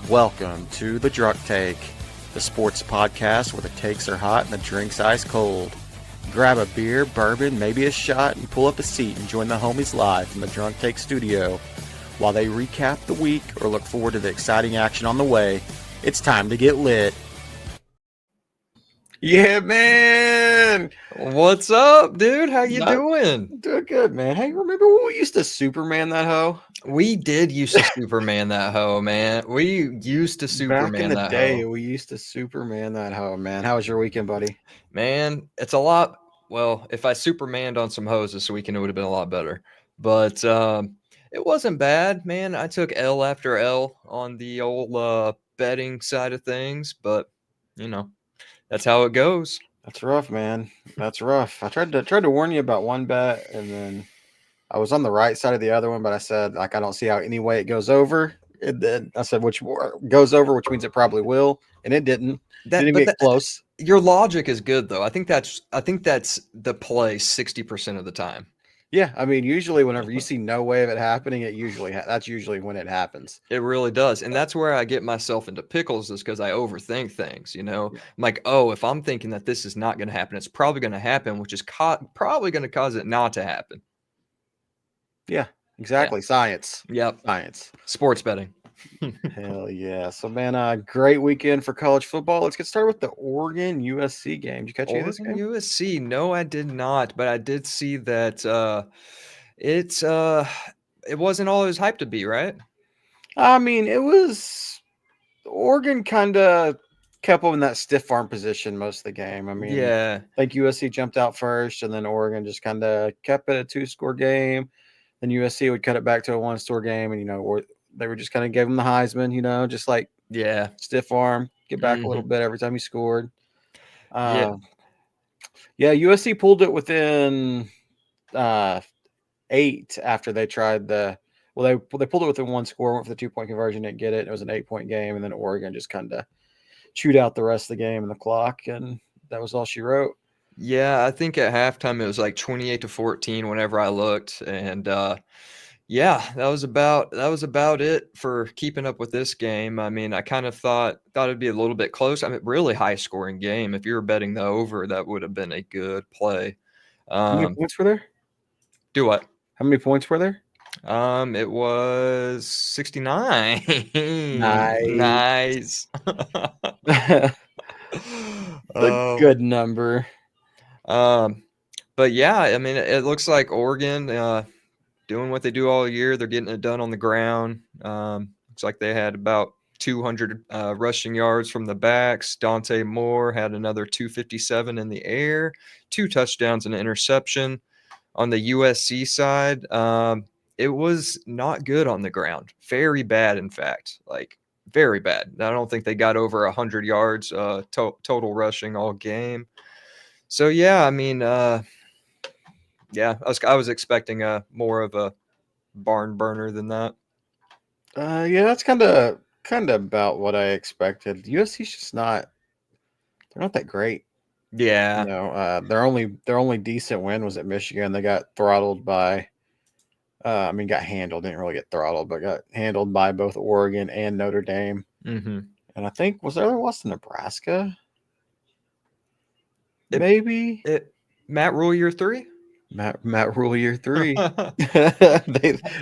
Welcome to the DrunkTake, the sports podcast where the takes are hot and the drinks ice cold. Grab a beer, bourbon, maybe a shot, and pull up a seat and join the homies live from the DrunkTake studio. While they recap the week or look forward to the exciting action on the way, it's time to get lit. Yeah, man! What's up, dude? How you doing? Doing good, man. Hey, remember when we used to Superman that hoe? We did used to Superman that hoe, man. We used to Superman Back in the that day, hoe. we used to Superman that hoe, man. How was your weekend, buddy? Man, it's a lot. Well, if I Supermaned on some hoses this weekend, it would have been a lot better. But it wasn't bad, man. I took L after L on the old betting side of things, but you know, that's how it goes. That's rough, man. That's rough. I tried to warn you about one bet, and then I was on the right side of the other one, but I said, I don't see how any way it goes over. And then I said, which goes over, which means it probably will, and it didn't. Didn't even get close. Your logic is good, though. I think that's the play 60% of the time. Yeah, I mean, usually whenever you see no way of it happening, that's usually when it happens. It really does, and that's where I get myself into pickles, is because I overthink things. I'm like, oh, if I'm thinking that this is not going to happen, it's probably going to happen, which is probably going to cause it not to happen. Yeah, exactly. Yeah. Science. Yep. Science. Sports betting. Hell yeah. So, man, great weekend for college football. Let's get started with the Oregon USC game. Did you catch any of this game? USC? No, I did not, but I did see that it wasn't all it was hyped to be, right? I mean, it was Oregon kind of kept them in that stiff arm position most of the game. I mean, yeah, I think USC jumped out first, and then Oregon just kind of kept it a 2-score game. Then USC would cut it back to a 1-score game, and or they were just kind of gave them the Heisman, just like stiff arm, get back a little bit every time he scored. Yeah, USC pulled it within 8 after they tried they pulled it within 1 score, went for the 2-point conversion, didn't get it. It was an 8-point game, and then Oregon just kind of chewed out the rest of the game and the clock, and that was all she wrote. Yeah, I think at halftime it was like 28-14 whenever I looked, and yeah, that was about it for keeping up with this game. I mean, I kind of thought it'd be a little bit close. I mean, really high scoring game. If you were betting the over, that would have been a good play. How many points were there? Do what? How many points were there? It was 69. Nice. The good number. But yeah, I mean, it looks like Oregon doing what they do all year. They're getting it done on the ground. Looks like they had about 200 rushing yards from the backs. Dante Moore had another 257 in the air, 2 touchdowns and an interception. On the USC side, it was not good on the ground. Very bad, in fact. Like, very bad. I don't think they got over 100 yards total rushing all game. So, yeah, I mean, yeah, I was expecting more of a barn burner than that. Yeah, that's kind of about what I expected. USC's just they're not that great. Yeah. Their only decent win was at Michigan. They got throttled by got handled, didn't really get throttled, but got handled by both Oregon and Notre Dame. Mm-hmm. And I think, was there a loss to Nebraska? Maybe. Matt Rule year 3? Matt Rule year 3.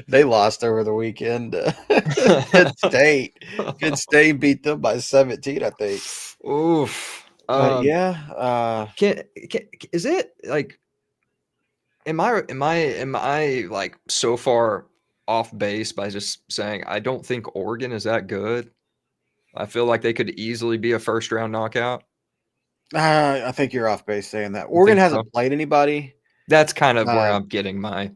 they lost over the weekend. Penn State beat them by 17, I think. Oof. Yeah. Is it like? Am I like so far off base by just saying I don't think Oregon is that good? I feel like they could easily be a first round knockout. I think you're off base saying that. Oregon hasn't played anybody. That's kind of where I'm getting my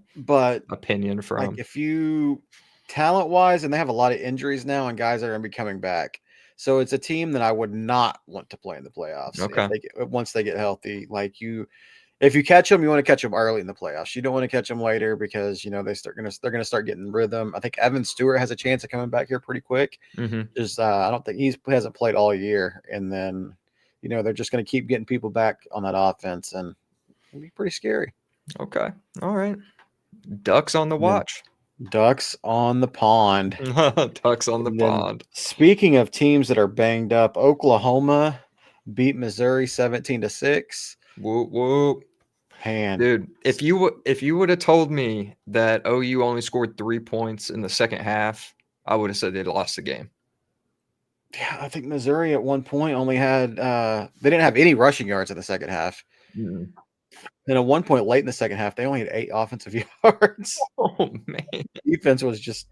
opinion from. Like, if you talent wise, and they have a lot of injuries now and guys that are going to be coming back. So it's a team that I would not want to play in the playoffs. Okay. Once they get healthy, if you catch them, you want to catch them early in the playoffs. You don't want to catch them later because they're going to start getting rhythm. I think Evan Stewart has a chance of coming back here pretty quick. Mm-hmm. I don't think he hasn't played all year, and then they're just going to keep getting people back on that offense, and it'll be pretty scary. Okay, all right. Ducks on the watch. Ducks on the pond. Ducks on the pond. Speaking of teams that are banged up, Oklahoma beat Missouri 17-6. Whoop whoop. Man, dude, if you would have told me that OU only scored 3 points in the second half, I would have said they'd lost the game. Yeah, I think Missouri at one point only had they didn't have any rushing yards in the second half. Mm. And at one point late in the second half, they only had 8 offensive yards. Oh man, defense was just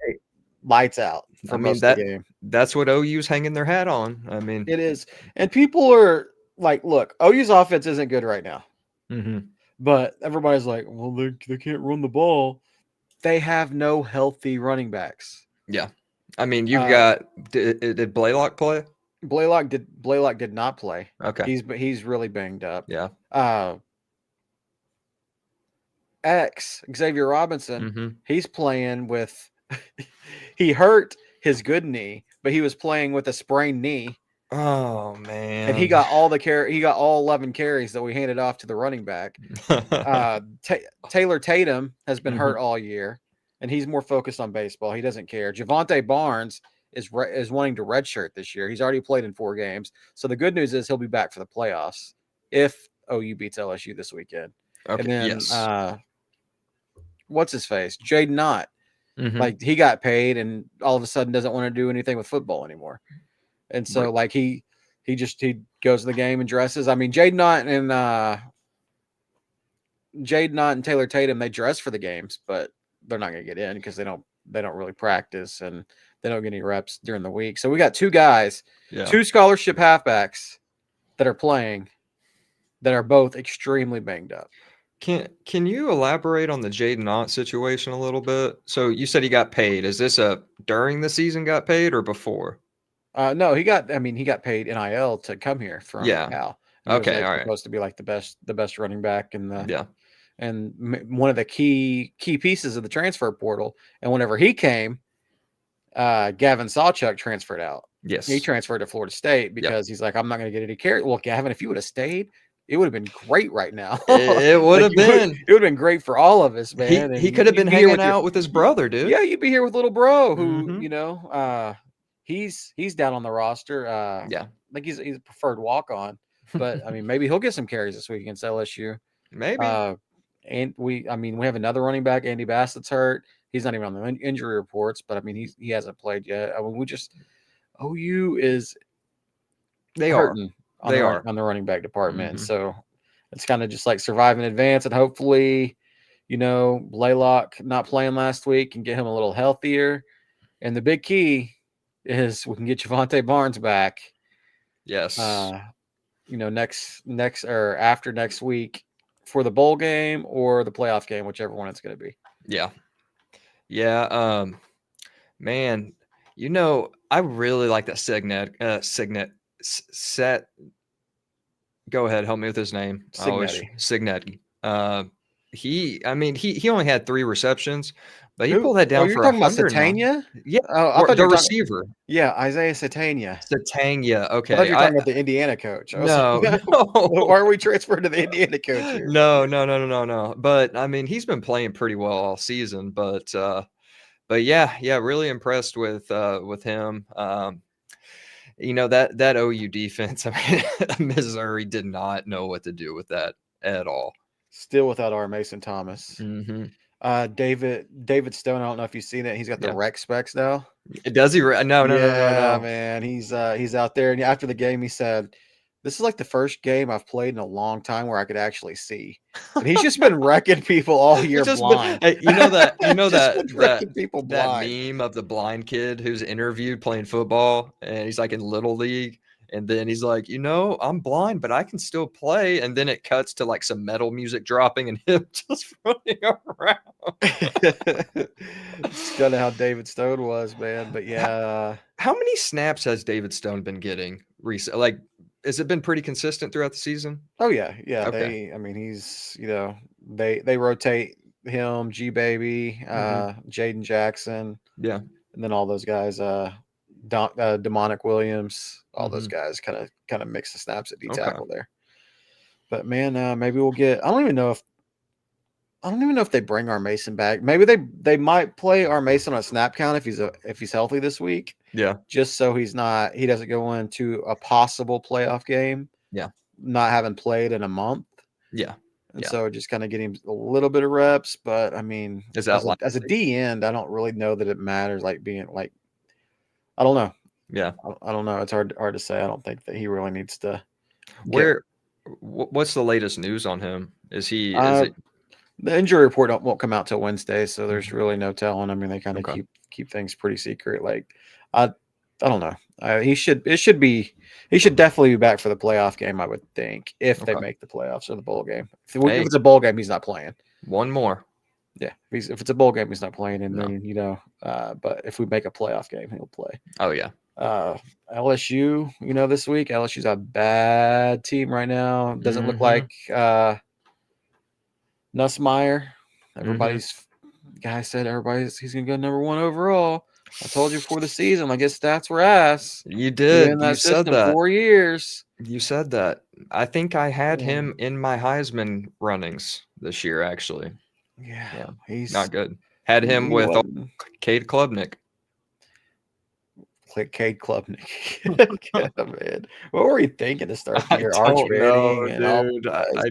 lights out for most of the game. That's what OU's hanging their hat on. I mean, it is, and people are like, "Look, OU's offense isn't good right now." Mm-hmm. But everybody's like, "Well, they can't run the ball." They have no healthy running backs. Yeah, I mean, you've got did Blaylock play? Blaylock did not play. Okay, he's really banged up. Yeah. Xavier Robinson, Mm-hmm. he's playing with. He hurt his good knee, but he was playing with a sprained knee. Oh man! And he got all He got all 11 carries that we handed off to the running back. Taylor Tatum has been hurt all year, and he's more focused on baseball. He doesn't care. Javonte Barnes is wanting to redshirt this year. He's already played in 4 games. So the good news is he'll be back for the playoffs if OU beats LSU this weekend. Okay. And then yes. What's his face? Jaden Knott. Like, he got paid and all of a sudden doesn't want to do anything with football anymore. And so like he goes to the game and dresses. I mean, Jaden Knott and Taylor Tatum, they dress for the games, but they're not going to get in because they don't really practice and they don't get any reps during the week. So we got 2 guys, 2 scholarship halfbacks that are playing that are both extremely banged up. Can you elaborate on the Jaden Knott situation a little bit? So you said he got paid. Is this during the season got paid or before? No, he got paid NIL to come here from Cal. Okay, all right. Supposed to be like the best running back in the and one of the key pieces of the transfer portal. And whenever he came, Gavin Sawchuk transferred out. Yes, he transferred to Florida State because he's like, I'm not going to get any carry. Well, Gavin, if you would have stayed, it would have been great right now. It would have been. It would have been great for all of us, man. He could have been hanging out with his brother, dude. Yeah, you'd be here with little bro, who he's down on the roster. I think he's a preferred walk on, but I mean, maybe he'll get some carries this week against LSU. Maybe. And we have another running back, Andy Bassett's hurt. He's not even on the injury reports, but I mean, he hasn't played yet. I mean, OU is hurting on the running back department. So it's kind of just like survive in advance, and hopefully, Blaylock not playing last week can get him a little healthier. And the big key is we can get Javonte Barnes back. Yes. Next or after next week for the bowl game or the playoff game, whichever one it's going to be. Yeah. Yeah. Man, I really like that Set. Go ahead, help me with his name. Signetti. He only had 3 receptions, but he pulled that down for 100. You're talking about Satania? Yeah, the receiver. Yeah, Isaiah Satania. Okay. I thought you were talking about the Indiana coach. No. Why are we transferred to the Indiana coach here? No. But I mean, he's been playing pretty well all season. But yeah, really impressed with him. That OU defense. I mean, Missouri did not know what to do with that at all. Still without our Mason Thomas. David Stone. I don't know if you've seen it. He's got the rec specs now. Does he? No. Man, he's out there. And after the game, he said, "This is like the first game I've played in a long time where I could actually see." And he's just been wrecking people all year blind. That meme of the blind kid who's interviewed playing football, and he's like in Little League. And then he's like, I'm blind, but I can still play. And then it cuts to like some metal music dropping and him just running around. It's kind of how David Stone was, man. But yeah. How many snaps has David Stone been getting recently? Like, has it been pretty consistent throughout the season? Oh, yeah. Yeah. Okay. He's, they rotate him, G Baby, Jaden Jackson. Yeah. And then all those guys, Demonic Williams, all those guys kind of mix the snaps at D tackle there. But man, maybe we'll get. I don't even know if I don't even know if they bring our Mason back. Maybe they might play our Mason on a snap count if he's healthy this week. Yeah. Just so he doesn't go into a possible playoff game. Yeah. Not having played in a month. Yeah. And so just kind of get him a little bit of reps. But I mean, Is that as a D end, I don't really know that it matters. Like being like, I don't know. Yeah. I don't know. It's hard to say. I don't think that he really needs to. What's the latest news on him? Is he? The injury report won't come out till Wednesday, so there's really no telling. I mean, they kind of keep things pretty secret. Like, I don't know. He should definitely be back for the playoff game. I would think if they make the playoffs or the bowl game. If it's a bowl game, he's not playing. One more. Yeah, if it's a bowl game, he's not playing, and then but if we make a playoff game, he'll play. Oh yeah. LSU, this week LSU's a bad team right now. Doesn't look like Nussmeier. He's gonna go number 1 overall. I told you before the season. I guess stats were ass. You did. You said that 4 years. You said that. I think I had him in my Heisman runnings this year. Actually, yeah. He's not good. Had him with Cade Klubnik. Cade Klubnik. Yeah, man. What were you thinking to start the year? I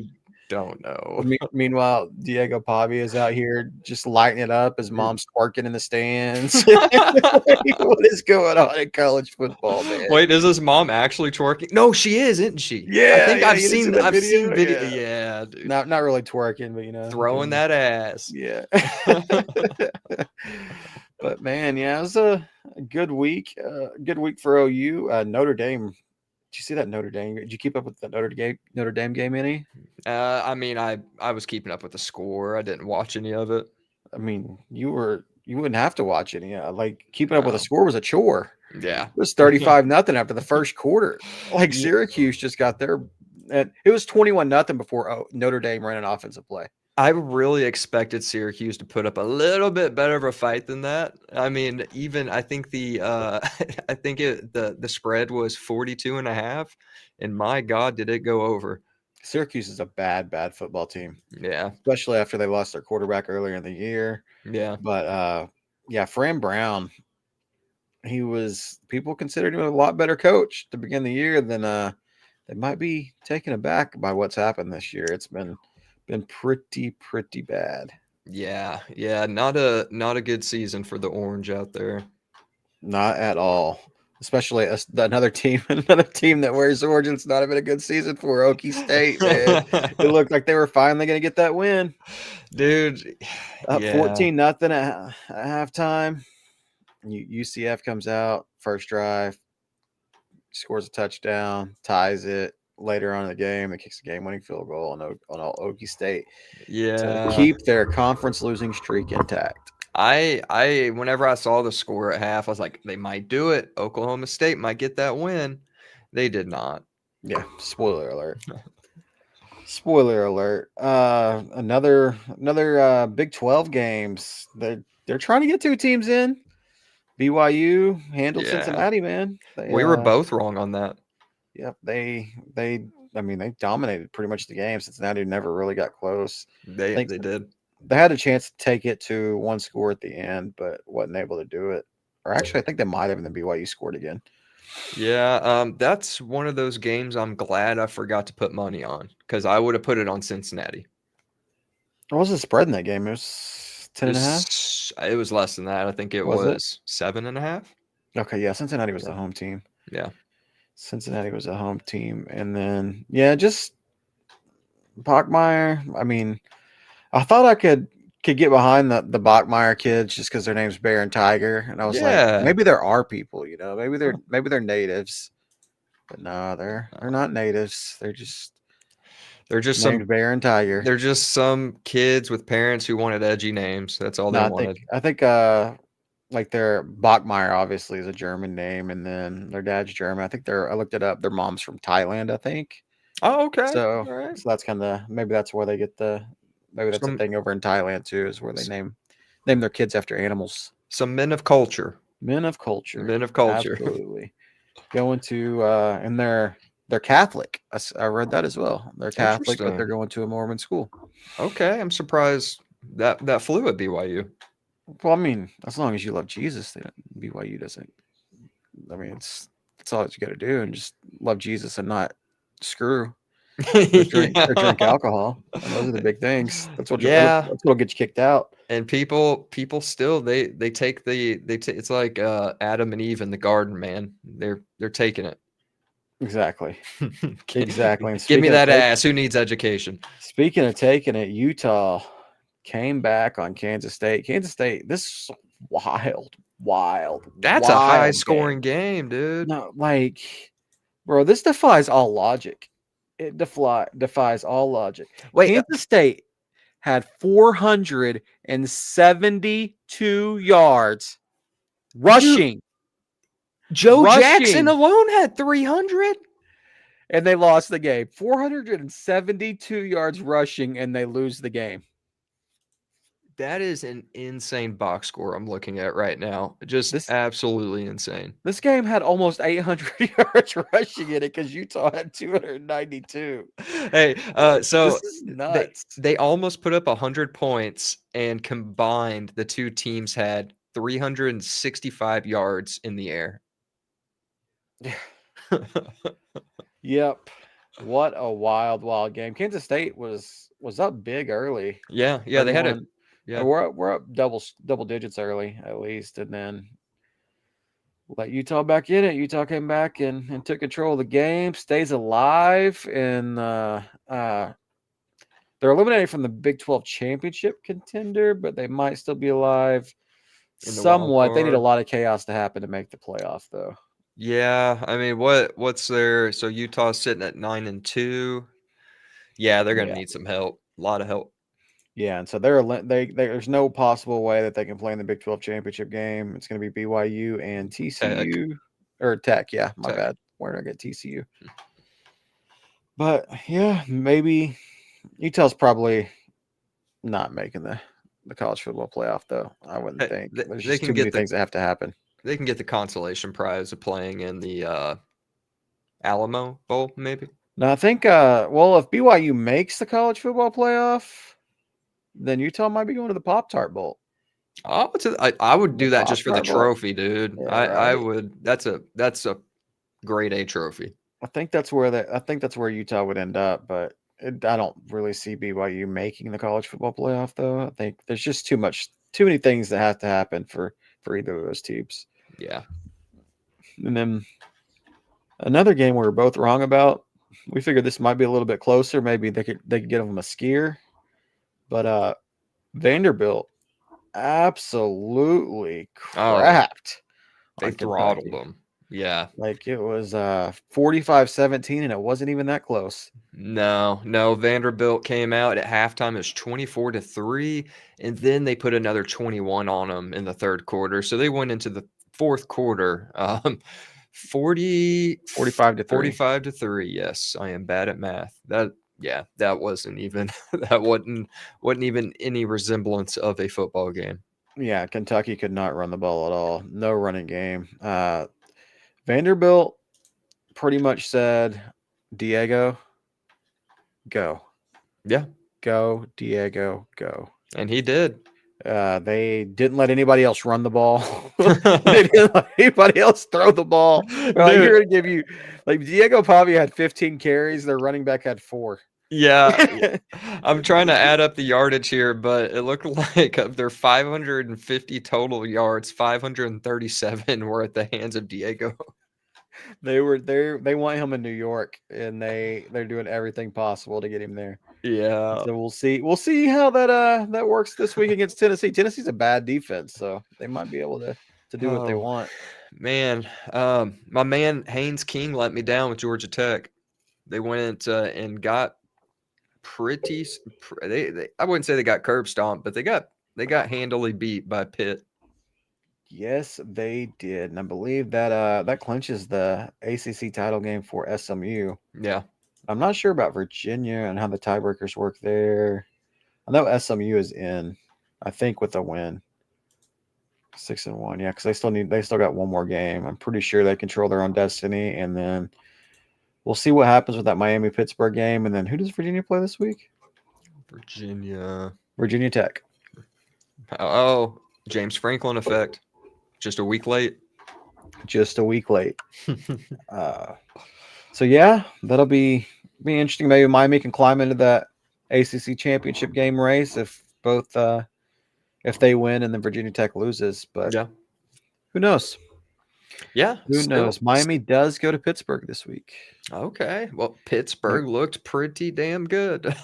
don't know. Meanwhile, Diego Pavia is out here just lighting it up. His mom's twerking in the stands. What is going on in college football, man? Wait, is his mom actually twerking? No, she is, isn't she? Yeah, I think I've seen video. Yeah, dude. Not really twerking, but throwing that ass. Yeah. But man, it was a good week. Good week for OU. Notre Dame. Did you see that Notre Dame? Did you keep up with the Notre Dame game any? I mean, I was keeping up with the score. I didn't watch any of it. I mean, you wouldn't have to watch any. Like keeping up with the score was a chore. Yeah, it was 35-0 after the first quarter. Like Syracuse just got there, and it was 21-0 before Notre Dame ran an offensive play. I really expected Syracuse to put up a little bit better of a fight than that. I mean, even I think the spread was 42.5, and my God, did it go over. Syracuse is a bad football team. Yeah. Especially after they lost their quarterback earlier in the year. Yeah. But Fran Brown, people considered him a lot better coach to begin the year than they might be taken aback by what's happened this year. It's been pretty bad. Yeah. Not a good season for the Orange out there. Not at all. Especially another team that wears orange. It's not even a good season for Okie State, man. It looked like they were finally going to get that win, dude. Up 14-0 at halftime. UCF comes out first drive, scores a touchdown, ties it. Later on in the game, it kicks a game-winning field goal on Okie State. To keep their conference losing streak intact. I whenever I saw the score at half, I was like, they might do it. Oklahoma State might get that win. They did not. Yeah, spoiler alert. Spoiler alert. Another Big 12 games. They're trying to get 2 teams in. BYU handled Cincinnati, man. We were both wrong on that. Yep, they dominated pretty much the game. Cincinnati never really got close. They did. They had a chance to take it to 1 score at the end, but wasn't able to do it. Or actually, I think they might have, and the BYU scored again. Yeah, that's one of those games I'm glad I forgot to put money on because I would have put it on Cincinnati. What was the spread in that game? It was 10.5? It was less than that. I think it was 7.5. Okay, yeah, Cincinnati was the home team. Yeah. Cincinnati was a home team. And then, just Bachmeier. I mean, I thought I could get behind the Bachmeier kids just because their name's Bear and Tiger. And I was like, maybe there are people, maybe they're natives. But no, they're not natives. They're just some Bear and Tiger. They're just some kids with parents who wanted edgy names. That's all they wanted. I think like their Bachmeier obviously is a German name, and then their dad's German. I think I looked it up. Their mom's from Thailand, I think. Oh, okay. So that's kind of maybe that's where they get maybe that's a thing over in Thailand too, is where they name their kids after animals. Some men of culture. Men of culture. Men of culture. Absolutely. Going to and they're Catholic. I read that as well. They're Catholic, but they're going to a Mormon school. Okay, I'm surprised That flew at BYU. Well, I mean, as long as you love Jesus, then BYU doesn't. I mean, it's all that you got to do, and just love Jesus and not screw or drink alcohol. And those are the big things. That's what'll get you kicked out. And people still they take it's like Adam and Eve in the garden, man. They're taking it. Exactly. Exactly. And Give me that ass. Who needs education? Speaking of taking it, Utah came back on Kansas State. Kansas State, this is wild. That's a high scoring game, dude. No, like, bro, this defies all logic. It defies all logic. Wait, Kansas State had 472 yards rushing. Joe Jackson alone had 300. And they lost the game. 472 yards rushing, and they lose the game. That is an insane box score I'm looking at right now. Absolutely insane. This game had almost 800 yards rushing in it because Utah had 292. Hey, so this is nuts. They almost put up 100 points, and combined, the two teams had 365 yards in the air. Yep. What a wild game. Kansas State was up big early. Yeah, they had it. Yeah, we're up double digits early at least, and then let Utah back in it. Utah came back and took control of the game, stays alive, and they're eliminated from the Big 12 championship contender, but they might still be alive somewhat. They need a lot of chaos to happen to make the playoff, though. Yeah, I mean, what's their? So Utah's sitting at 9-2. Yeah, they're gonna need some help. A lot of help. Yeah, and so there's no possible way that they can play in the Big 12 championship game. It's going to be BYU and TCU or Tech. Yeah, my bad. Where did I get TCU? But yeah, maybe Utah's probably not making the college football playoff, though. I wouldn't think. There's just too many things that have to happen. They can get the consolation prize of playing in the Alamo Bowl, maybe. No, I think. Well, if BYU makes the college football playoff, then Utah might be going to the Pop-Tart Bowl. I would do that just for the trophy, dude. Yeah, I would. That's a grade A trophy. I think that's where Utah would end up, but I don't really see BYU making the college football playoff, though. I think there's just too many things that have to happen for either of those teams. Yeah. And then another game we were both wrong about. We figured this might be a little bit closer. Maybe they could give them a skier. But Vanderbilt absolutely crapped. They throttled them. Yeah. Like it was 45-17, and it wasn't even that close. No. Vanderbilt came out at halftime. It was 24-3, and then they put another 21 on them in the third quarter. So they went into the fourth quarter 45-3. Yes, I am bad at math. That wasn't even wasn't even any resemblance of a football game. Yeah, Kentucky could not run the ball at all. No running game. Vanderbilt pretty much said, Diego, go. Yeah. Go, Diego, go. And he did. They didn't let anybody else run the ball. They didn't let anybody else throw the ball. You're going to give you – like Diego Pavia had 15 carries. Their running back had 4. Yeah. I'm trying to add up the yardage here, but it looked like of their 550 total yards, 537 were at the hands of Diego. They were there. They want him in New York, and they're doing everything possible to get him there. Yeah. So we'll see how that works this week against Tennessee. Tennessee's a bad defense, so they might be able to do what they want. Man, my man Haynes King let me down with Georgia Tech. They went and got pretty. I wouldn't say they got curb stomped, but they got handily beat by Pitt. Yes, they did, and I believe that clinches the ACC title game for SMU. Yeah. I'm not sure about Virginia and how the tiebreakers work there. I know SMU is in, I think, with a win. 6-1, yeah, because they still got one more game. I'm pretty sure they control their own destiny, and then we'll see what happens with that Miami-Pittsburgh game. And then who does Virginia play this week? Virginia Tech. Oh, James Franklin effect. Just a week late. Just a week late. So yeah, that'll be interesting. Maybe Miami can climb into that ACC championship game race if both if they win and then Virginia Tech loses. But Yeah. who knows? Yeah. Who knows? Miami does go to Pittsburgh this week. Okay. Well, Pittsburgh looked pretty damn good.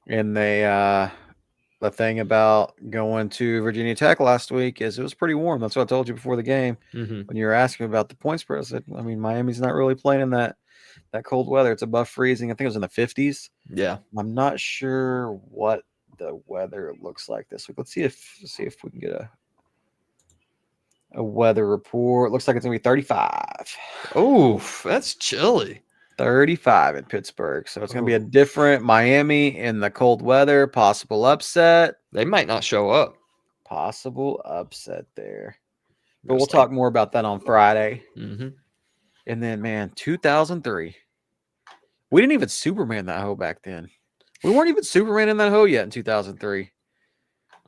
And they the thing about going to Virginia Tech last week is it was pretty warm. That's what I told you before the game. Mm-hmm. When you were asking about the point spread, I said, I mean, Miami's not really playing in that cold weather. It's above freezing. I think it was in the 50s. Yeah. I'm not sure what the weather looks like this week. Let's see if we can get a weather report. Looks like it's gonna be 35. Oh, that's chilly. 35 in Pittsburgh. So it's gonna be a different Miami in the cold weather. Possible upset. They might not show up. Possible upset there. But we'll talk more about that on Friday. Mm-hmm. And then, man, 2003. We didn't even Superman that hoe back then. We weren't even Superman in that hoe yet in 2003.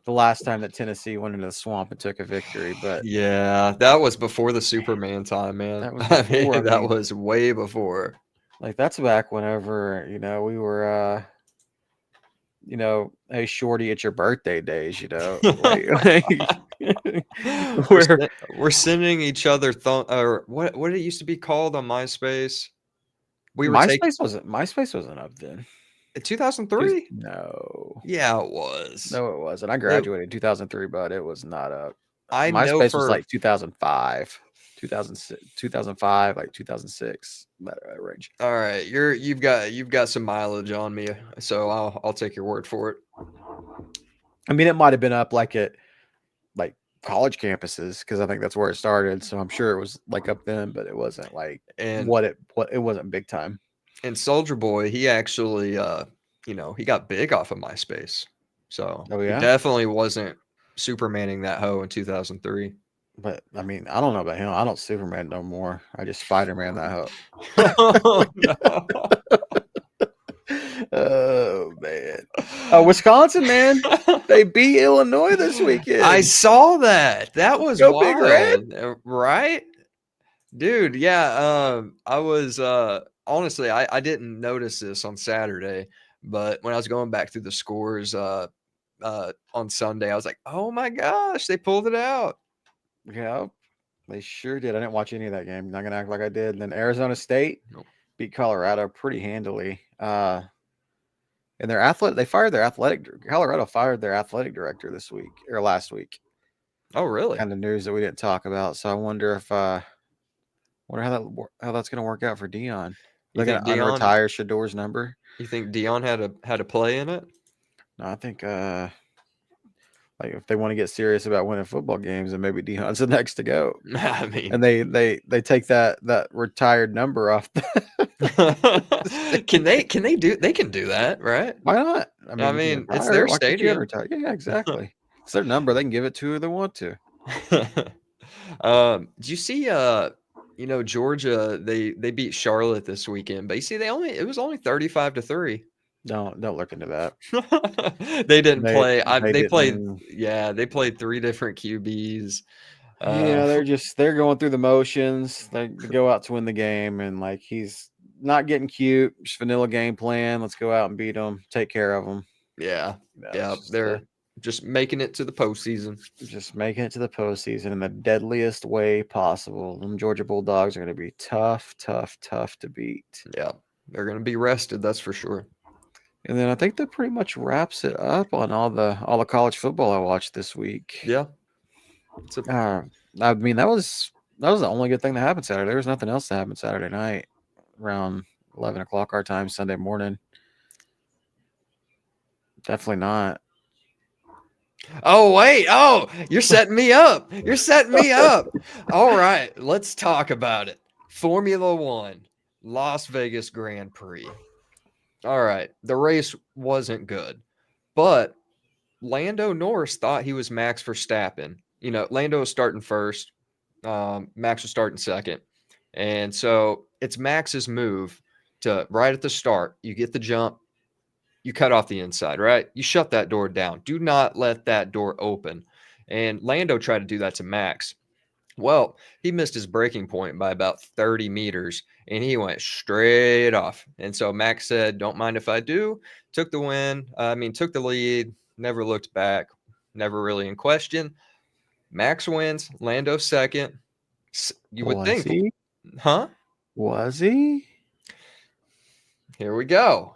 The last time that Tennessee went into the swamp and took a victory. But yeah, that was before the Superman time, man. That was before. That was way before. Like, that's back whenever, we were, hey, Shorty, it's your birthday days, we're sending each other or what it used to be called on MySpace. MySpace wasn't up then. 2003? No. Yeah, it was. No, it wasn't. I graduated in 2003, but it was not up. MySpace was like 2005, 2005, like 2006, that range. All right, you've got some mileage on me, so I'll take your word for it. I mean, it might have been up like at like college campuses because I think that's where it started. So I'm sure it was like up then, but it wasn't like it wasn't big time. And Soldier Boy, he actually he got big off of MySpace. So he definitely wasn't Supermaning that hoe in 2003. But I mean, I don't know about him. I don't Superman no more. I just Spider-Man that hoe. Oh, no. Oh man. Wisconsin, man. They beat Illinois this weekend. I saw that. That was Go wild. Big Red. Right? Dude, yeah. I was honestly, I didn't notice this on Saturday, but when I was going back through the scores on Sunday, I was like, oh my gosh, they pulled it out. Yeah, they sure did. I didn't watch any of that game. I'm not gonna act like I did. And then Arizona State beat Colorado pretty handily. And they fired their Colorado fired their athletic director this week or last week. Oh, really? Kind of news that we didn't talk about. So I wonder if how that's gonna work out for Dion. They're gonna unretire Shador's number. You think Dion had a play in it? No, I think like if they want to get serious about winning football games, then maybe Dion's the next to go. I mean, and they take that retired number off. Can they do that, right? Why not? I mean it's their stadium. Yeah, exactly. It's their number. They can give it to who they want to. Did you see Georgia, they beat Charlotte this weekend, but you see it was only 35-3. Don't look into that. They didn't play. They played 3 different QBs. They're going through the motions. They go out to win the game, and like he's not getting cute. Just vanilla game plan. Let's go out and beat them. Take care of them. Yeah, they're just making it to the postseason. Just making it to the postseason in the deadliest way possible. Them Georgia Bulldogs are going to be tough to beat. Yeah, they're going to be rested. That's for sure. And then I think that pretty much wraps it up on all the college football I watched this week. Yeah. I mean, that was the only good thing that happened Saturday. There was nothing else that happened Saturday night around 11 o'clock our time, Sunday morning. Definitely not. Oh, wait. Oh, you're setting me up. All right. Let's talk about it. Formula 1, Las Vegas Grand Prix. All right. The race wasn't good, but Lando Norris thought he was Max Verstappen. Lando was starting first. Max was starting second. And so it's Max's move to right at the start. You get the jump. You cut off the inside, right? You shut that door down. Do not let that door open. And Lando tried to do that to Max. Well, he missed his braking point by about 30 meters, and he went straight off. And so Max said, "Don't mind if I do." Took the win. Took the lead. Never looked back. Never really in question. Max wins. Lando second. You would Was think, he? huh? Was he? Here we go.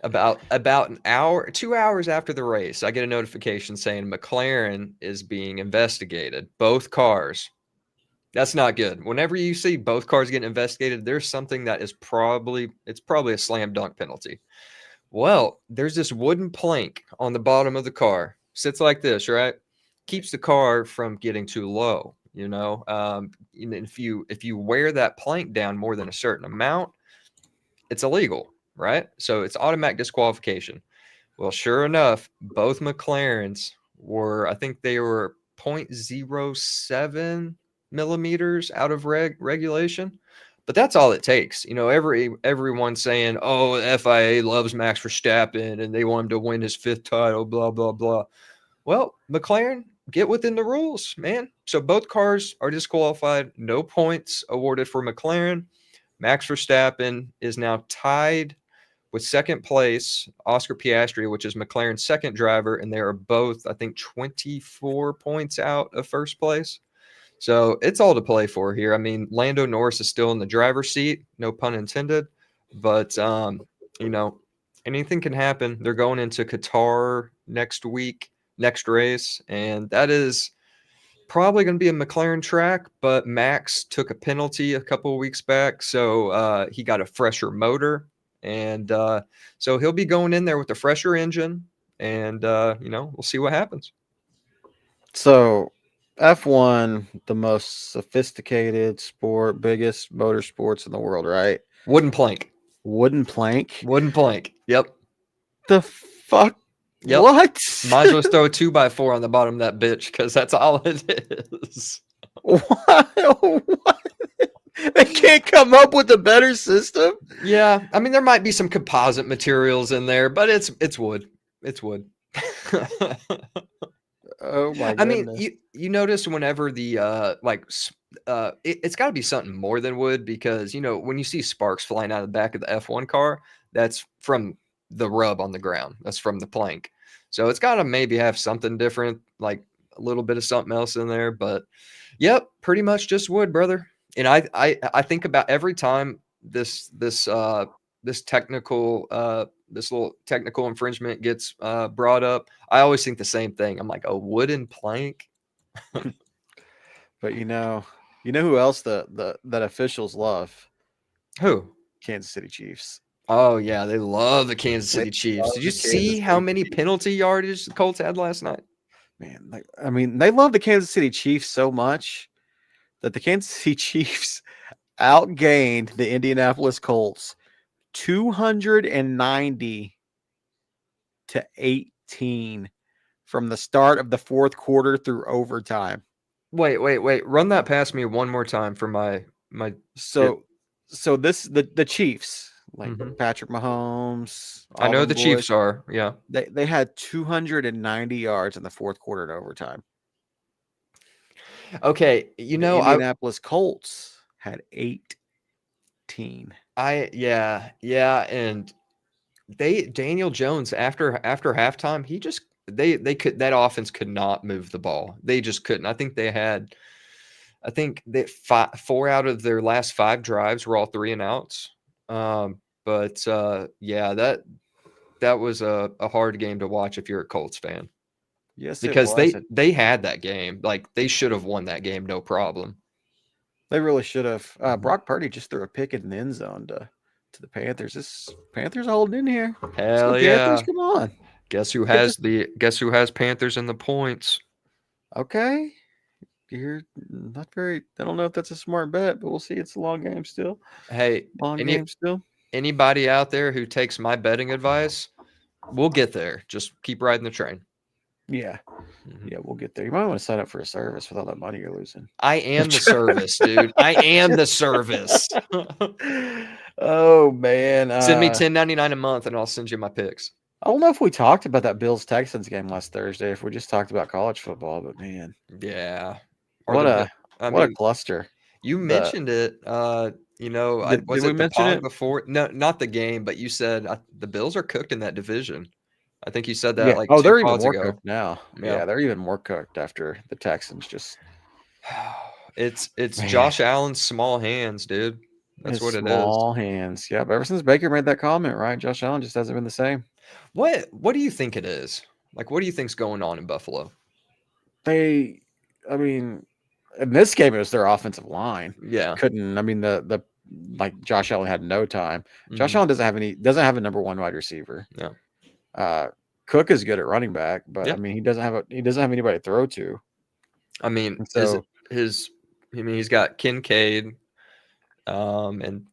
About an hour, 2 hours after the race, I get a notification saying McLaren is being investigated. Both cars. That's not good. Whenever you see both cars getting investigated, there's something that is probably a slam dunk penalty. Well, there's this wooden plank on the bottom of the car. Sits like this, right? Keeps the car from getting too low. If you wear that plank down more than a certain amount, it's illegal, right? So it's automatic disqualification. Well, sure enough, both McLarens were, I think they were 0.07 millimeters out of regulation. But that's all it takes. Everyone's saying, "Oh, the FIA loves Max Verstappen and they want him to win his 5th title, blah, blah, blah." Well, McLaren, get within the rules, man. So both cars are disqualified. No points awarded for McLaren. Max Verstappen is now tied with second place, Oscar Piastri, which is McLaren's second driver, and they are both, I think, 24 points out of first place. So it's all to play for here. I mean, Lando Norris is still in the driver's seat, no pun intended, but anything can happen. They're going into Qatar next week, next race, and that is probably going to be a McLaren track, but Max took a penalty a couple of weeks back, so he got a fresher motor, and so he'll be going in there with a fresher engine, and we'll see what happens. So F1, the most sophisticated sport, biggest motorsports in the world, right? Wooden plank. Yep. The fuck? Yep. What? Might as well throw a 2x4 on the bottom of that bitch because that's all it is. What? They can't come up with a better system? Yeah. I mean, there might be some composite materials in there, but it's wood. It's wood. Oh my goodness. I mean, you notice whenever the it's got to be something more than wood because when you see sparks flying out of the back of the F1 car, that's from the rub on the ground. That's from the plank. So it's got to maybe have something different, like a little bit of something else in there. But yep, pretty much just wood, brother. And I think about every time this little technical infringement gets brought up, I always think the same thing. I'm like, a wooden plank. But you know who else that officials love? Who? Kansas City Chiefs. Oh yeah, they love the Kansas City Chiefs. Did you see how many penalty yardage the Colts had last night? Man, they love the Kansas City Chiefs so much that the Kansas City Chiefs outgained the Indianapolis Colts 290-18 from the start of the fourth quarter through overtime. Wait. Run that past me one more time for my. So the Chiefs, like Patrick Mahomes. I know the Chiefs are, yeah. They had 290 yards in the fourth quarter in overtime. Okay, the Indianapolis Colts had 18. And Daniel Jones after halftime, that offense could not move the ball. They just couldn't. I think that 4 out of their last 5 drives were all 3 and outs. That was a hard game to watch if you're a Colts fan. Yes, because they had that game. Like they should have won that game, no problem. They really should have. Brock Purdy just threw a pick in the end zone to the Panthers. This Panthers holding in here. Hell yeah! Panthers, come on. Guess who has Panthers in the points? Okay. You're not very. I don't know if that's a smart bet, but we'll see. It's a long game still. Hey, game still. Anybody out there who takes my betting advice, we'll get there. Just keep riding the train. Yeah. Yeah, we'll get there. You might want to sign up for a service with all that money you're losing. I am the service, dude. I am the service. Oh man. Send me $10.99 a month and I'll send you my picks. I don't know if we talked about that Bills-Texans game last Thursday, if we just talked about college football, but man. Yeah. What a cluster. You mentioned it. Was Did we it the mention pod it? before? No, not the game, but you said the Bills are cooked in that division. I think you said that Yeah. like Oh, 2 they're even pods more ago. cooked now. Yeah. Yeah, they're even more cooked after the Texans just. It's Man. Josh Allen's small hands, dude. That's what it is. Small hands. Yep. Ever since Baker made that comment, right? Josh Allen just hasn't been the same. What do you think it is? Like, what do you think's going on in Buffalo? In this game it was their offensive line. Yeah. The Josh Allen had no time. Josh Allen doesn't have a number one wide receiver. Yeah. Cook is good at running back, but Yeah. he doesn't have anybody to throw to. I mean, And so he's got Kincaid, and